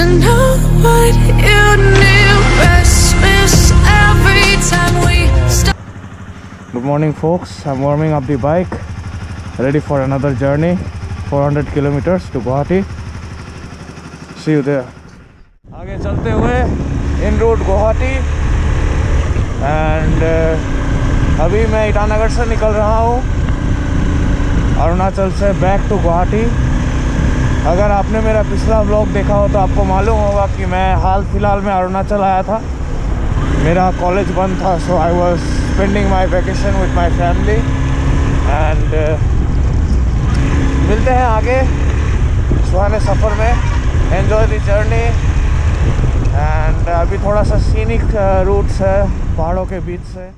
to know what you knew. Restless every time we stop. Good morning folks, I'm warming up the bike, ready for another journey, 400 kilometers to Guwahati. See you there. आगे चलते हुए इन road Guwahati and अभी मैं ईटानगर से निकल रहा हूँ अरुणाचल से बैक टू गुवाहाटी। अगर आपने मेरा पिछला व्लॉग देखा हो तो आपको मालूम होगा कि मैं हाल फिलहाल में अरुणाचल आया था। मेरा कॉलेज बंद था, so I was spending my vacation with my family and मिलते हैं आगे सुहाने सफ़र में। एंजॉय द जर्नी एंड अभी थोड़ा सा सीनिक रूट्स है पहाड़ों के बीच से।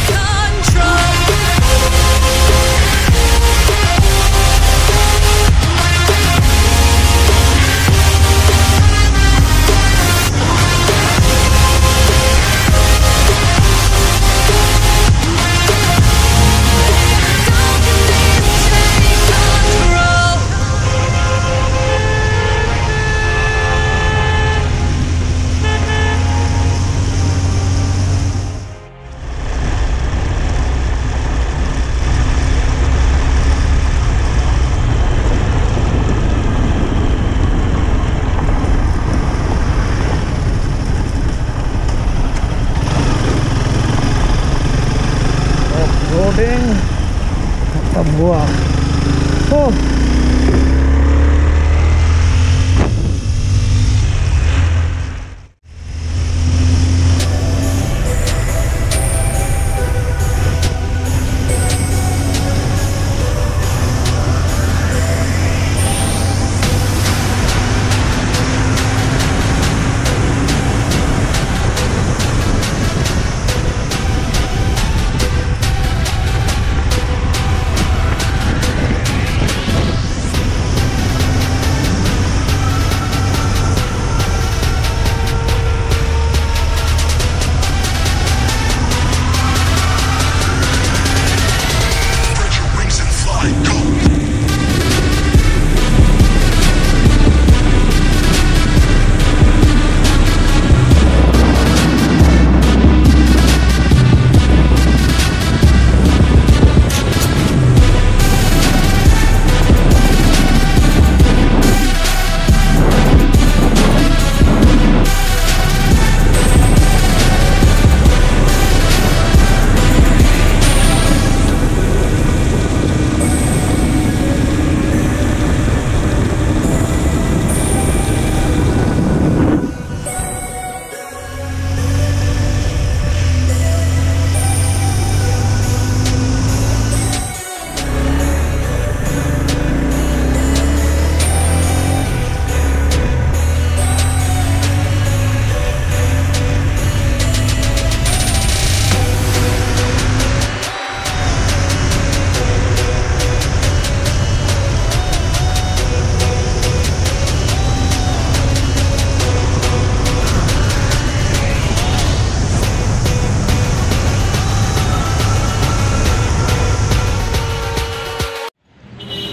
Control.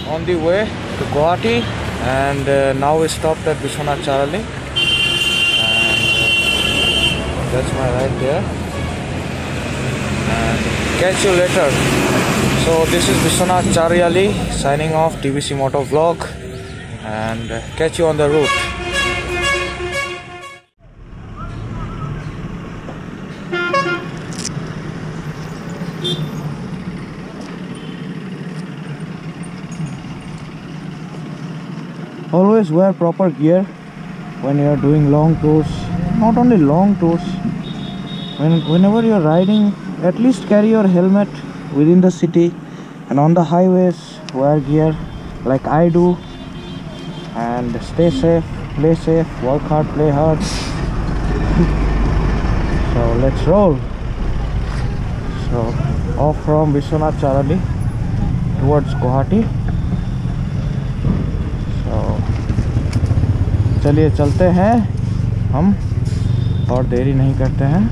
on the way to Guwahati, and now we stopped at Vishwanath Charali, and that's my ride there, and catch you later. So this is Vishwanath Charali signing off TVC Moto Vlog, and catch you on the route. Always wear proper gear when you are doing long tours. Not only long tours, whenever you are riding, at least carry your helmet within the city, and on the highways wear gear like I do, and stay safe, play safe, work hard, play hard. So let's roll. So off from Vishwanath Charali towards Guwahati. चलिए चलते हैं हम, और देरी नहीं करते हैं.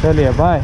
चलिए bye.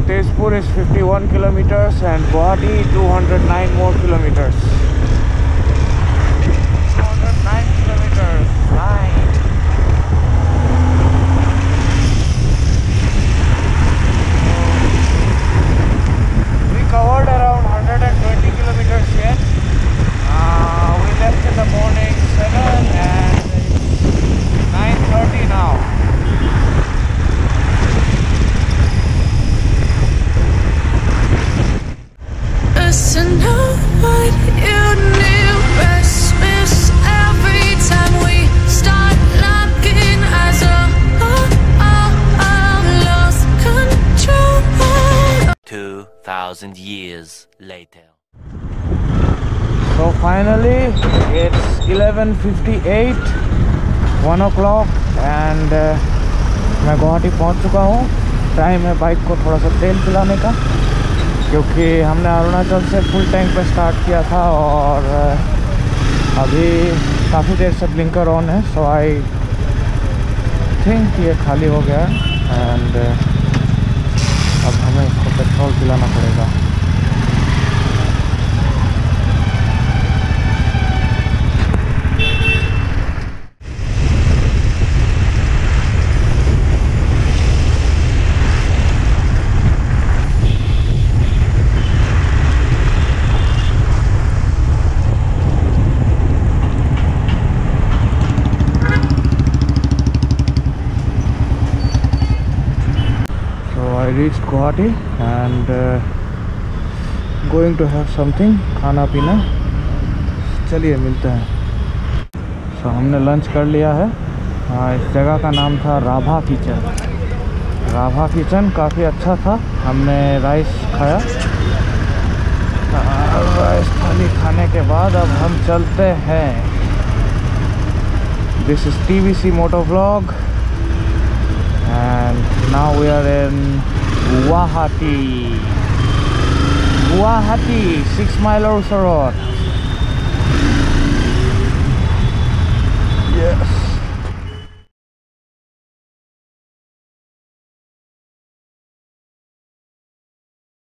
Tezpur is 51 kilometers and Guwahati 209 more kilometers. 209 kilometers. Nice. We covered around 120 kilometers here. We left in the morning 7 and it's 9:30 now. To know what you knew, restless every time we start looking as I've lost control. 2,000 years later. So finally it's 11:58, 1 o'clock, and मैं गुवाहाटी पहुंच चुका हूँ. Time है bike को थोड़ा सा तेल पिलाने का, क्योंकि हमने अरुणाचल से फुल टैंक पे स्टार्ट किया था और अभी काफ़ी देर से ब्लिंकर ऑन है. सो आई थिंक ये खाली हो गया है, एंड अब हमें इसको पेट्रोल पिलाना पड़ेगा. I reached Guwahati and going to have something, खाना पीना. चलिए मिलते हैं. So हमने लंच कर लिया है. इस जगह का नाम था राभा किचन. राभा किचन काफ़ी अच्छा था. हमने राइस खाया. राइस थाली खाने के बाद अब हम चलते हैं. This is TVC Moto Vlog, and now we are in Guwahati. 6 mile or so road.